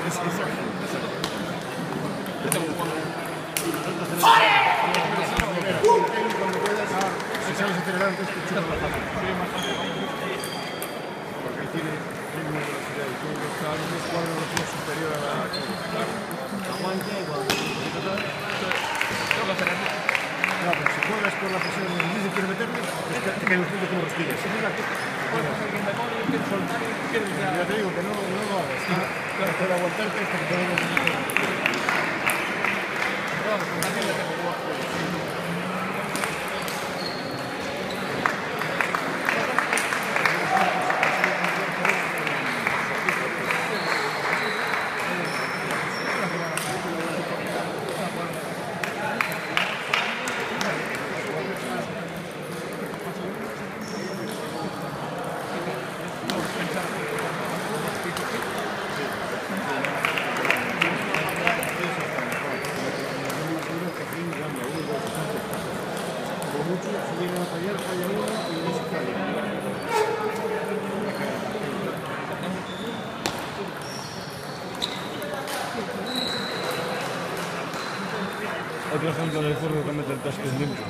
Si sabes acelerar, entonces te chupas más fácil. Porque él tiene ritmo de velocidad y tiene que estar un cuadro de velocidad superior a la... Aguante igual. No, pero si juegas por la presión y dices que quieres meterle, te cae un punto como rosquillas. Ya te digo que no lo hagas. Para aguantarte hasta que te den mucho, si vienen a fallar, falla uno y no se falla. Otro ejemplo del furgo que mete el tasque es limpio.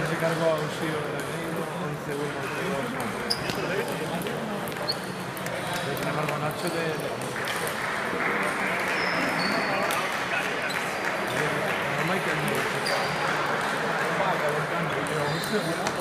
Se cargó a un sío de negro, 11 buenos de 2. Sin embargo, Nacho de... Michael no. Va calentando, pero...